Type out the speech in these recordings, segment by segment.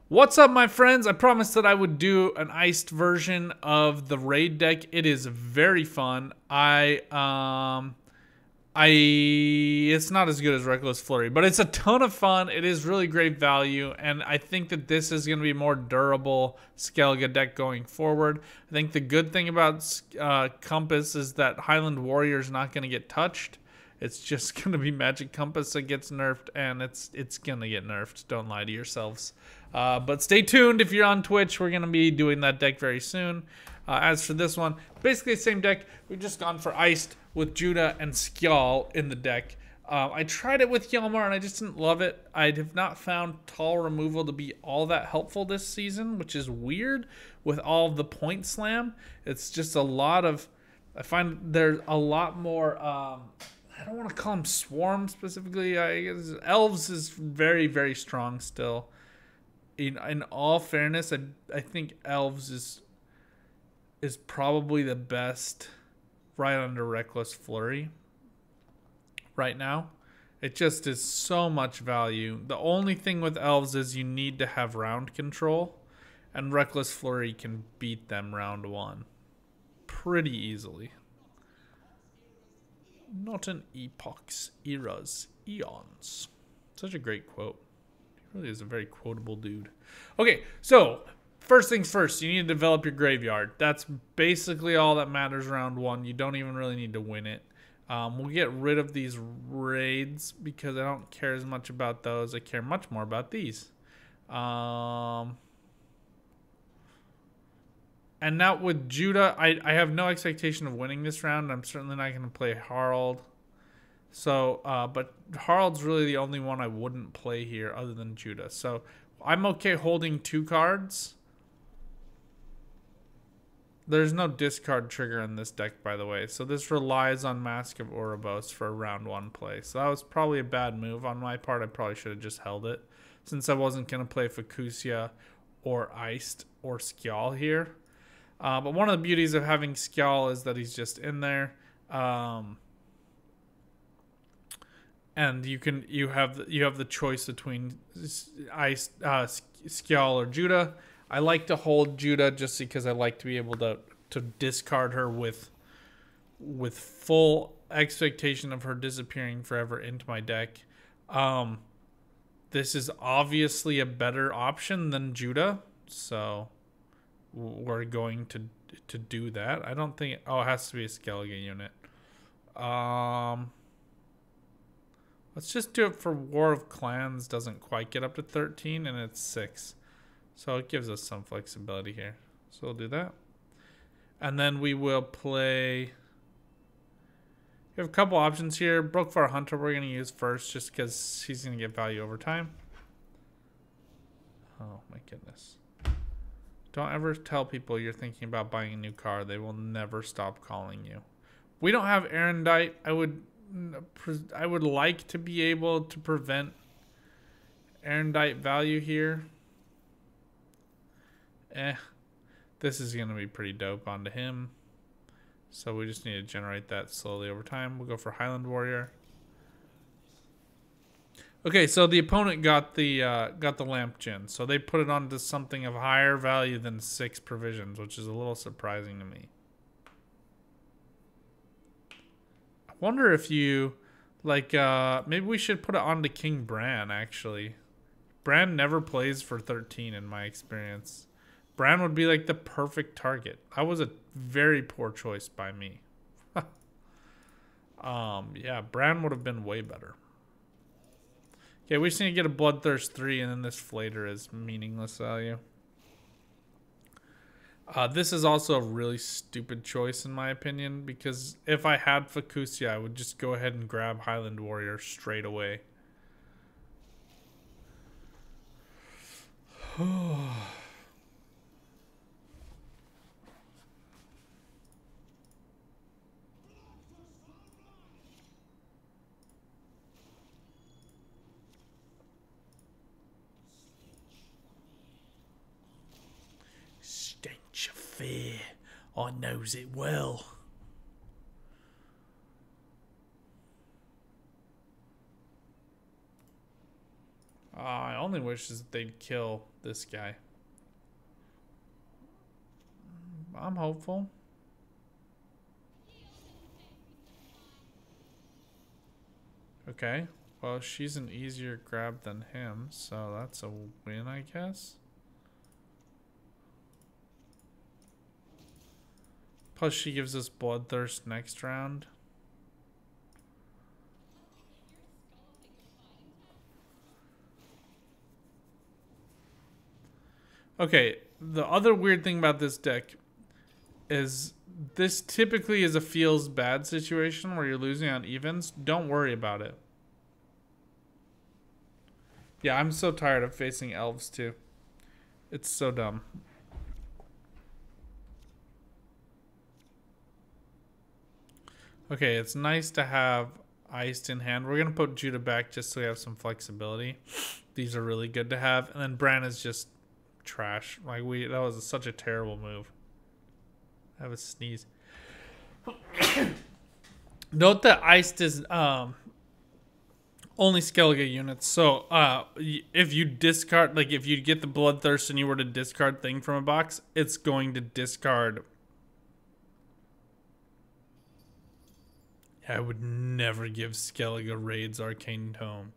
What's up, my friends? I promised that I would do an Eist version of the raid deck. It is very fun. It's not as good as Reckless Flurry, but it's a ton of fun. It is really great value, and I think that this is going to be a more durable Skellige deck going forward. I think the good thing about Compass is that Highland Warrior is not going to get touched. It's just going to be Magic Compass that gets nerfed, and it's going to get nerfed. Don't lie to yourselves. But stay tuned if you're on Twitch. We're going to be doing that deck very soon. As for this one, basically the same deck. We've just gone for Eist with Judah and Skjall in the deck. I tried it with Hjalmar and I just didn't love it. I have not found tall removal to be all that helpful this season, which is weird with all of the point slam. It's just a lot of... I find there's a lot more... I don't want to call them swarm specifically. I guess elves is very, very strong still. In all fairness, I think elves is probably the best right under Reckless Flurry right now. It just is so much value. The only thing with elves is you need to have round control, and Reckless Flurry can beat them round one pretty easily. Not an epochs, eras, eons. Such a great quote. He really is a very quotable dude. Okay, so first things first, you need to develop your graveyard. That's basically all that matters round one. You don't even really need to win it. We'll get rid of these raids because I don't care as much about those. I care much more about these. And now with Judah, I have no expectation of winning this round. I'm certainly not going to play Harald. So, but Harald's really the only one I wouldn't play here other than Judah. So I'm okay holding 2 cards. There's no discard trigger in this deck, by the way. So this relies on Mask of Ouroboros for a round 1 play. So that was probably a bad move on my part. I probably should have just held it, since I wasn't going to play Fukusia or Eist or Skjall here. But one of the beauties of having Skjall is that he's just in there. And you have the choice between Skjall or Judah. I like to hold Judah just because I like to be able to discard her with full expectation of her disappearing forever into my deck. This is obviously a better option than Judah, so we're going to do that. I don't think... Oh, it has to be a Skellige unit. Let's just do it for War of Clans. Doesn't quite get up to 13, and it's 6. So it gives us some flexibility here. So we'll do that. And then we will play... We have a couple options here. Brokvar Hunter we're going to use first, just because he's going to get value over time. Oh, my goodness. Don't ever tell people you're thinking about buying a new car. They will never stop calling you. We don't have Erendite. I would like to be able to prevent Erendite value here. This is going to be pretty dope onto him. So we just need to generate that slowly over time. We'll go for Highland Warrior. Okay, so the opponent got the Lamp Djinn, so they put it onto something of higher value than 6 provisions, which is a little surprising to me. I wonder if you, like, maybe we should put it onto King Bran, actually. Bran never plays for 13 in my experience. Bran would be, like, the perfect target. That was a very poor choice by me. Yeah, Bran would have been way better. Okay, we just need to get a Bloodthirst 3, and then this Flater is meaningless value. This is also a really stupid choice, in my opinion, because if I had Fukusia, I would just go ahead and grab Highland Warrior straight away. Stench of fear. I knows it well. only wish is that they'd kill this guy. I'm hopeful. Okay. Well, she's an easier grab than him, so that's a win, I guess. Plus, she gives us Bloodthirst next round. Okay, the other weird thing about this deck is this typically is a feels bad situation where you're losing on evens. Don't worry about it. Yeah, I'm so tired of facing elves too. It's so dumb. Okay, it's nice to have Eist in hand. We're going to put Judah back just so we have some flexibility. These are really good to have. And then Bran is just trash. Like that was such a terrible move. I have a sneeze. Note that Eist is only Skellige units. So if you discard, like if you get the Bloodthirst and you were to discard thing from a box, it's going to discard. I would never give Skellige Raid's Arcane Tome.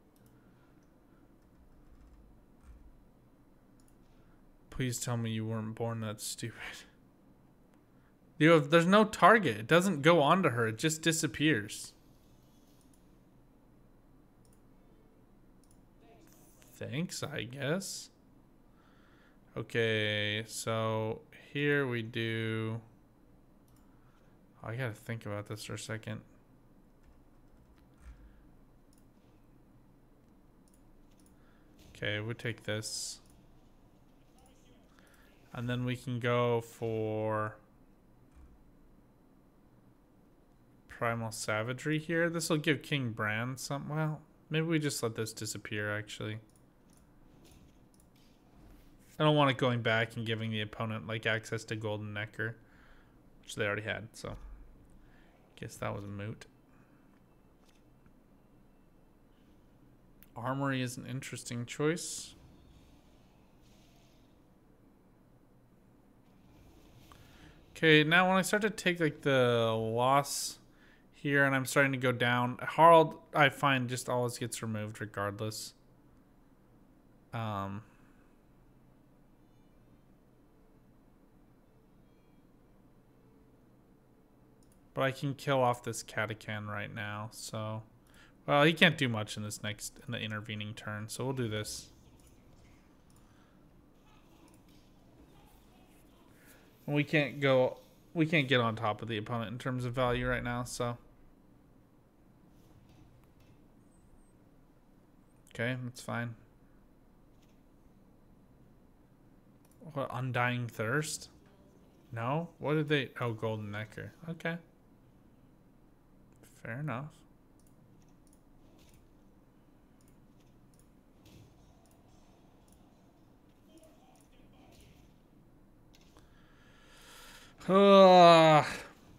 Please tell me you weren't born that stupid. There's no target. It doesn't go onto her. It just disappears. Thanks, I guess. Okay, so here we do... I gotta think about this for a second. Okay, we take this. And then we can go for Primal Savagery here. This will give King Bran some... Well, maybe we just let this disappear, actually. I don't want it going back and giving the opponent, like, access to Golden Necker, which they already had, so... Guess that was a moot. Armory is an interesting choice. Okay, now when I start to take like the loss here and I'm starting to go down, Harald I find just always gets removed regardless. But I can kill off this Catachan right now, so... Well, he can't do much in this in the intervening turn, so we'll do this. And we can't get on top of the opponent in terms of value right now, so. Okay, that's fine. What, Undying Thirst? No? What did they... Oh, Golden Necker. Okay. Fair enough.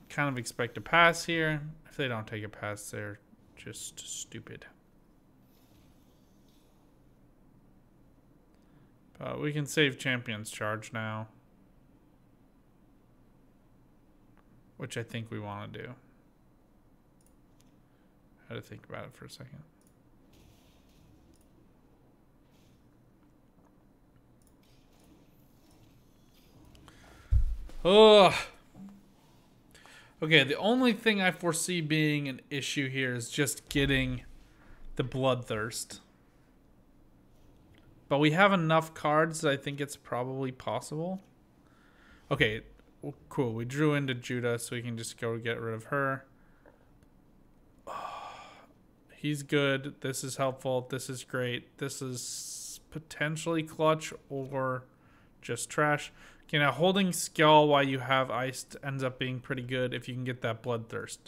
Kind of expect a pass here. If they don't take a pass, they're just stupid. But we can save Champion's Charge now, which I think we want to do. I had to think about it for a second. Ugh. Okay, the only thing I foresee being an issue here is just getting the Bloodthirst. But we have enough cards that I think it's probably possible. Okay, well, cool. We drew into Judah, so we can just go get rid of her. He's good. This is helpful. This is great. This is potentially clutch or just trash. Okay, now holding Skull while you have Eist ends up being pretty good if you can get that Bloodthirst.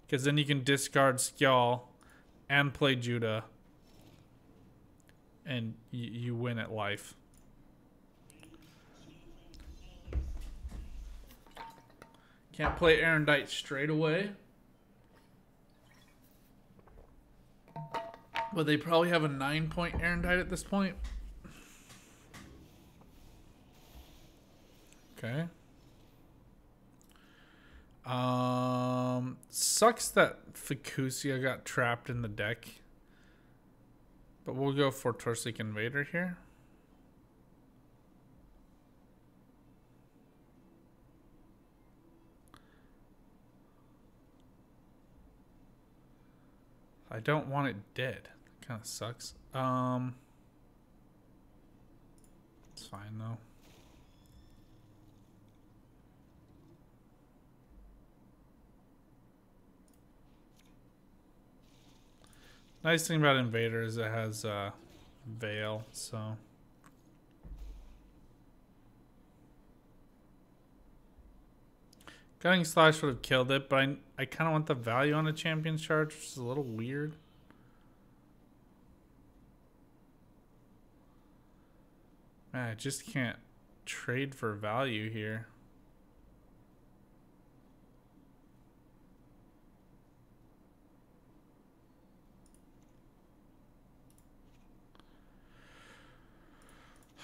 Because then you can discard Skull and play Judah. And you win at life. Can't play Erendite straight away. But they probably have a 9-point Erendite at this point. Okay. Sucks that Ficusia got trapped in the deck. But we'll go for Torsic Invader here. I don't want it dead. Kind of sucks. It's fine though. Nice thing about Invader is it has Veil, so Cutting Slash would have killed it, but I kind of want the value on a Champion's Charge, which is a little weird. Man, I just can't trade for value here.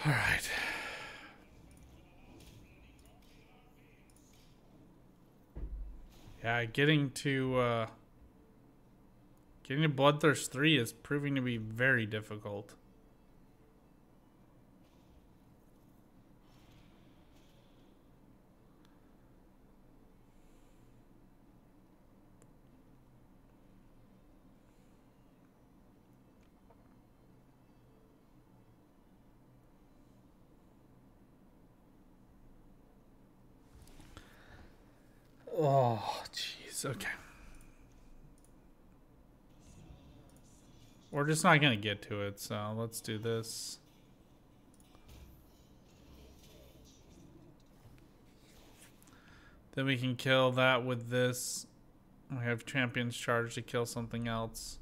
All right. Yeah, getting to Bloodthirst 3 is proving to be very difficult. Oh, jeez. Okay. We're just not going to get to it, so let's do this. Then we can kill that with this. We have Champion's Charge to kill something else.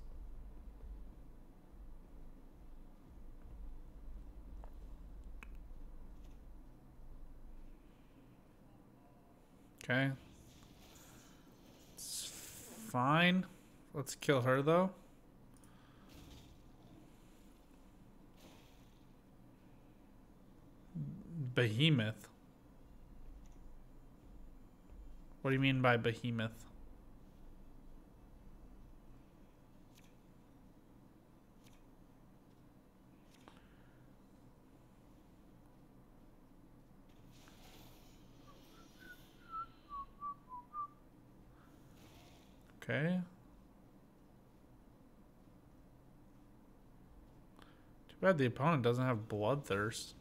Okay. It's fine. Let's kill her, though. Behemoth. What do you mean by behemoth? Okay. Too bad the opponent doesn't have Bloodthirst.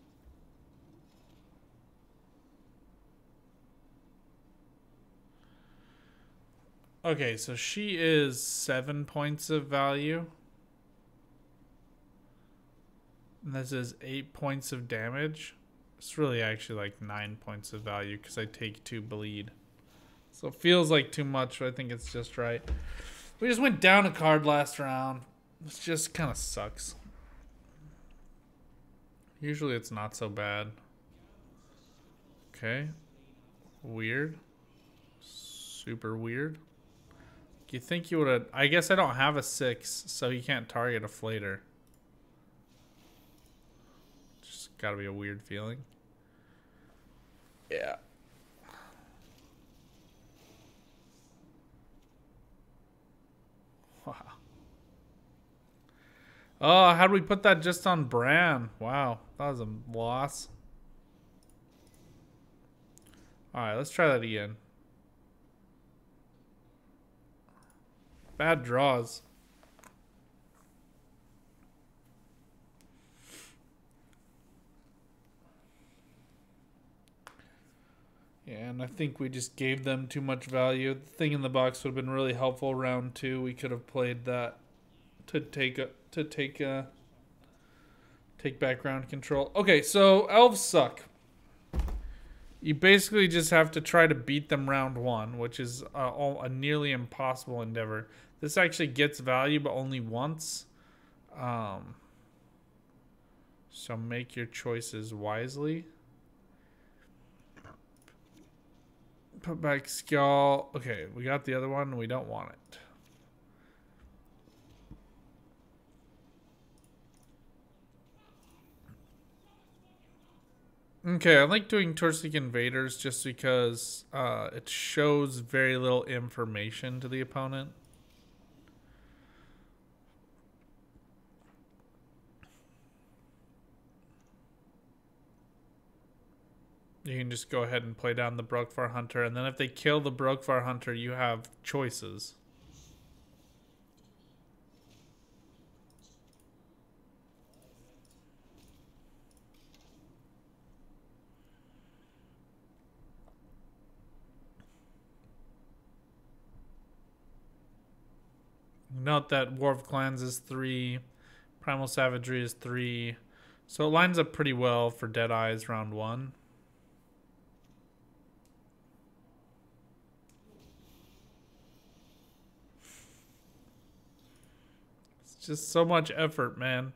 Okay, so she is 7 points of value. And this is 8 points of damage. It's really actually like 9 points of value because I take 2 bleed. So it feels like too much, but I think it's just right. We just went down a card last round. It just kind of sucks. Usually it's not so bad. Okay. Weird. Super weird. You think you would have... I guess I don't have a 6, so he can't target a Flater. Just gotta be a weird feeling. Yeah. Wow. Oh, how'd we put that just on Bran? Wow, that was a loss. Alright, let's try that again. Bad draws. Yeah, and I think we just gave them too much value. The thing in the box would have been really helpful round 2. We could have played that to take background control. Okay, so elves suck. You basically just have to try to beat them round 1, which is a nearly impossible endeavor. This actually gets value, but only once. So make your choices wisely. Put back Skull. Okay, we got the other one. We don't want it. Okay, I like doing Torsic Invaders just because it shows very little information to the opponent. You can just go ahead and play down the Brokvar Hunter, and then if they kill the Brokvar Hunter, you have choices. Note that War of Clans is 3, Primal Savagery is 3, so it lines up pretty well for Deadeye's round 1. It's just so much effort, man.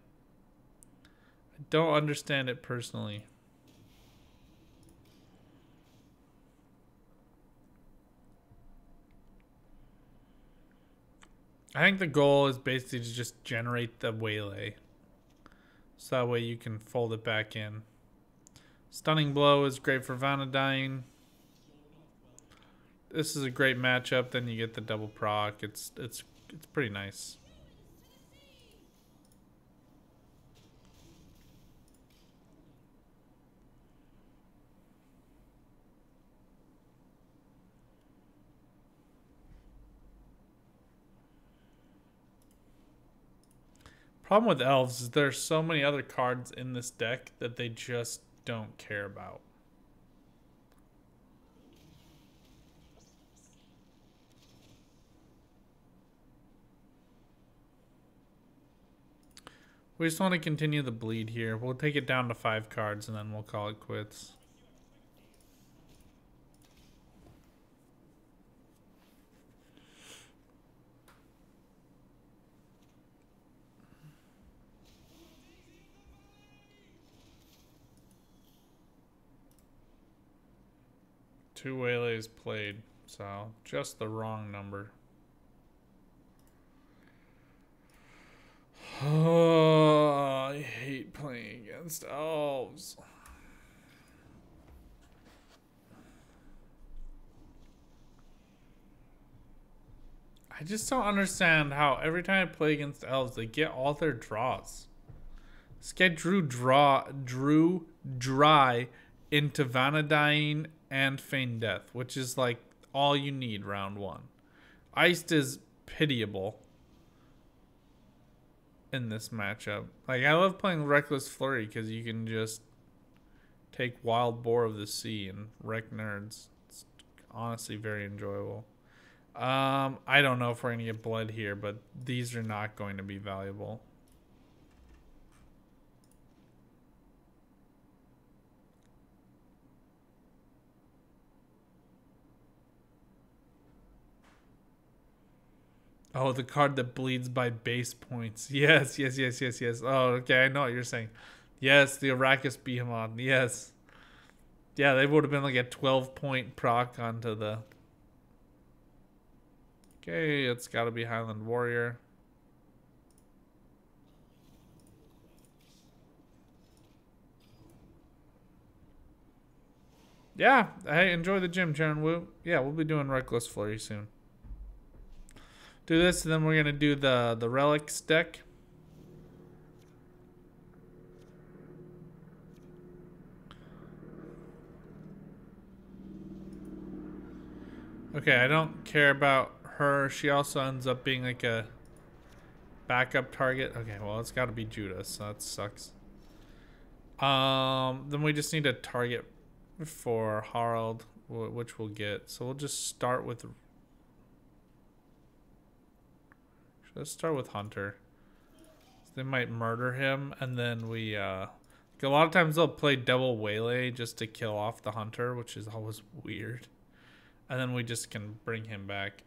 I don't understand it personally. I think the goal is basically to just generate the waylay. So that way you can fold it back in. Stunning Blow is great for Vanadine. This is a great matchup. Then you get the double proc. It's pretty nice. Problem with elves is there's so many other cards in this deck that they just don't care about. We just want to continue the bleed here. We'll take it down to 5 cards and then we'll call it quits. Two waylays played, so just the wrong number. Oh, I hate playing against elves. I just don't understand how every time I play against elves, they get all their draws. This guy drew dry into Vanadine and Feign Death, which is like all you need round 1. Eist is pitiable in this matchup. Like, I love playing Reckless Flurry because you can just take Wild Boar of the Sea and wreck nerds. It's honestly very enjoyable. I don't know if we're gonna get blood here, but these are not going to be valuable. Oh, the card that bleeds by base points. Yes, yes, yes, yes, yes. Oh, okay, I know what you're saying. Yes, the Arrakis Behemoth. Yes. Yeah, they would have been like a 12-point proc onto the... Okay, it's got to be Highland Warrior. Yeah, hey, enjoy the gym, Charon Wu. Yeah, we'll be doing Reckless Flurry soon. Do this, and then we're gonna do the relics deck. Okay, I don't care about her. She also ends up being like a backup target. Okay, well, it's got to be Judas, so that sucks. Then we just need a target for Harald, which we'll get. So we'll just start with... Let's start with Hunter. So they might murder him, and then we... a lot of times they'll play double waylay just to kill off the Hunter, which is always weird. And then we just can bring him back.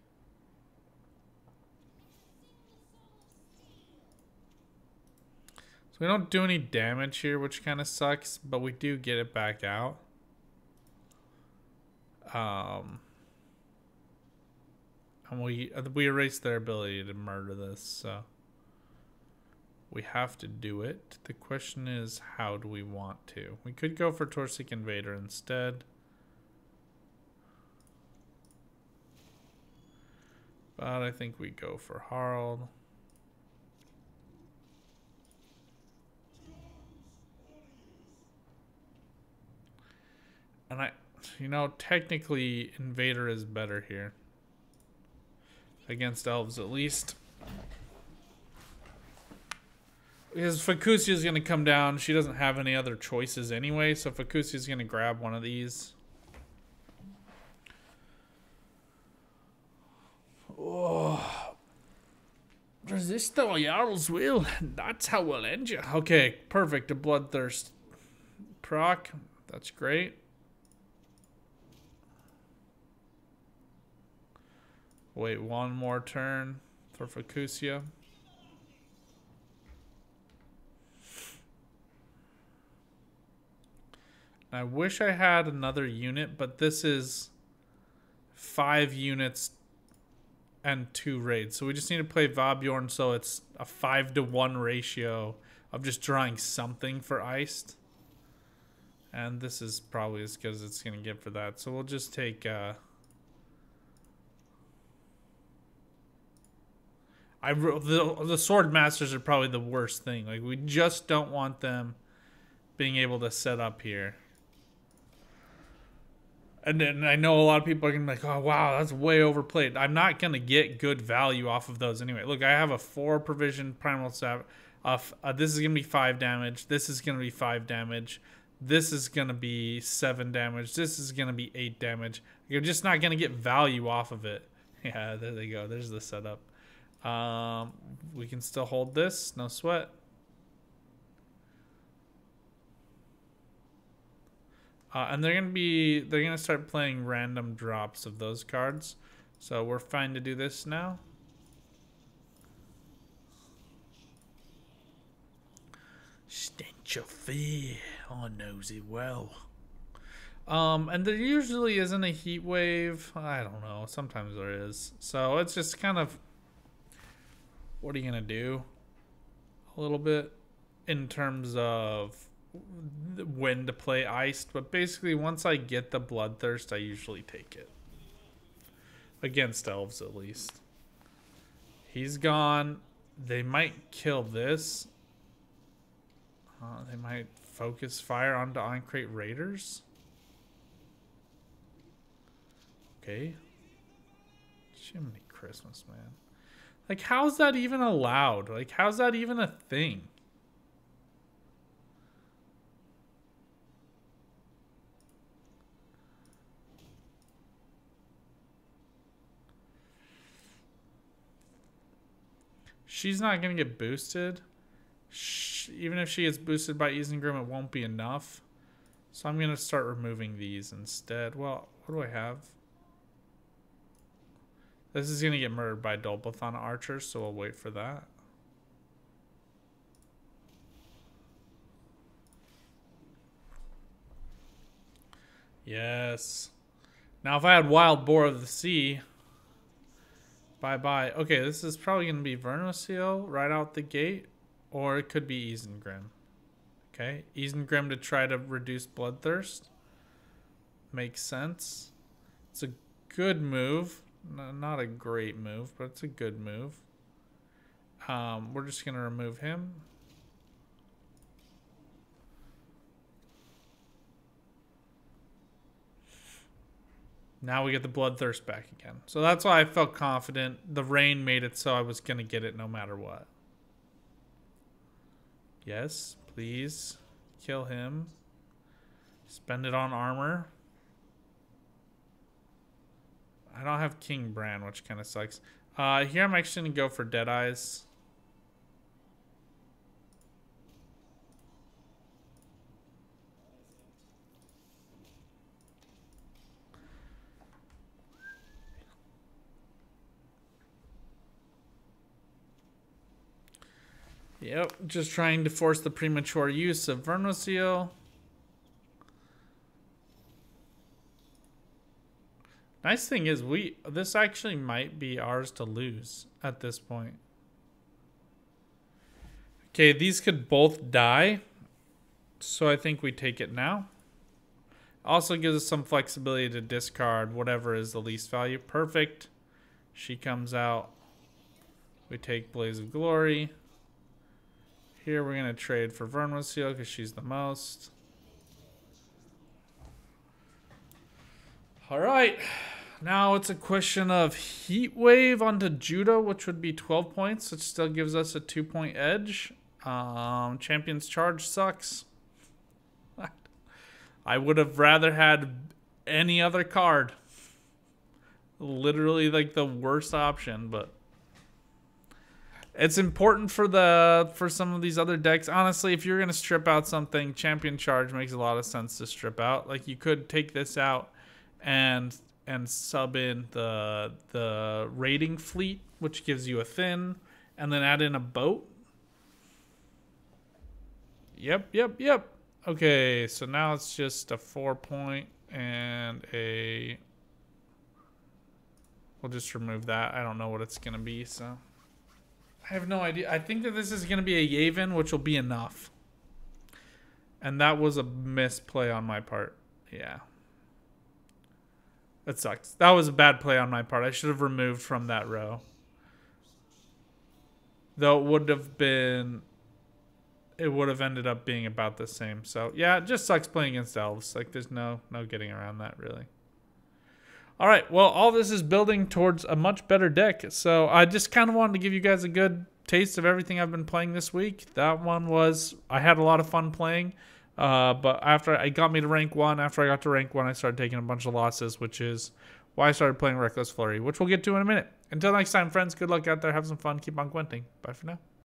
So we don't do any damage here, which kind of sucks, but we do get it back out. And we erase their ability to murder this, so We have to do it. The question is, how do we want to? We could go for Torsic Invader instead. But I think we go for Harald. And you know, technically Invader is better here. Against elves at least. Because Facusia is going to come down. She doesn't have any other choices anyway. So Facusia is going to grab one of these. Oh. Resist the Jarl's will. That's how we'll end you. Okay, perfect. A Bloodthirst proc. That's great. Wait one more turn for Facusia. I wish I had another unit, but this is 5 units and 2 raids. So we just need to play Vabjorn so it's a 5-to-1 ratio of just drawing something for Eist. And this is probably as good as it's going to get for that. So we'll just take... the Sword Masters are probably the worst thing. Like, we just don't want them being able to set up here. And then I know a lot of people are going to be like, oh, wow, that's way overplayed. I'm not going to get good value off of those anyway. Look, I have a 4 provision Primal Stab. This is going to be 5 damage. This is going to be 5 damage. This is going to be 7 damage. This is going to be 8 damage. You're just not going to get value off of it. Yeah, there they go. There's the setup. We can still hold this. No sweat. And they're gonna start playing random drops of those cards. So we're fine to do this now. Stench of fear. I knows it well. And there usually isn't a heat wave. I don't know. Sometimes there is. So it's just kind of, what are you gonna do? A little bit in terms of when to play Eist, but basically once I get the Bloodthirst, I usually take it. Against elves, at least. He's gone. They might kill this. They might focus fire onto Encrate Raiders. Okay. Jiminy Christmas, man. Like, how's that even allowed? Like, how's that even a thing? She's not going to get boosted. Even if she gets boosted by Isengrim, it won't be enough. So I'm going to start removing these instead. Well, what do I have? This is going to get murdered by Dolbathon archers, so we'll wait for that. Yes. Now if I had Wild Boar of the Sea... Bye-bye. Okay, this is probably going to be Vernosil right out the gate. Or it could be Isengrim. Okay, Isengrim to try to reduce Bloodthirst. Makes sense. It's a good move. Not a great move, but it's a good move. We're just going to remove him. Now we get the Bloodthirst back again. So that's why I felt confident. The rain made it so I was going to get it no matter what. Yes, please. Kill him. Spend it on armor. I don't have King Bran, which kind of sucks. Here I'm actually going to go for Deadeyes. Yep, just trying to force the premature use of Vernosil. Nice thing is, this actually might be ours to lose at this point. Okay, these could both die. So I think we take it now. Also gives us some flexibility to discard whatever is the least value. Perfect. She comes out. We take Blaze of Glory. Here we're going to trade for Verminous Seal because she's the most. Alright. Now it's a question of Heat Wave onto Judo, which would be 12 points, which still gives us a 2-point edge. Champion's Charge sucks. I would have rather had any other card. Literally like the worst option, but it's important for some of these other decks. Honestly, if you're gonna strip out something, Champion Charge makes a lot of sense to strip out. Like you could take this out and sub in the raiding fleet, which gives you a thin, and then add in a boat. Yep. Okay, so now it's just a 4-point and a... We'll just remove that. I don't know what it's going to be, so... I have no idea. I think that this is going to be a Yavin, which will be enough. And that was a misplay on my part. Yeah. That sucks. That was a bad play on my part. I should have removed from that row. Though it would have been... It would have ended up being about the same. So, yeah, it just sucks playing against elves. Like, there's no getting around that, really. All right, well, all this is building towards a much better deck. So, I just kind of wanted to give you guys a good taste of everything I've been playing this week. That one was... I had a lot of fun playing. But after it got me to rank 1. After I got to rank 1, I started taking a bunch of losses, which is why I started playing Reckless Flurry, which we'll get to in a minute. Until next time, friends, good luck out there. Have some fun. Keep on Gwenting. Bye for now.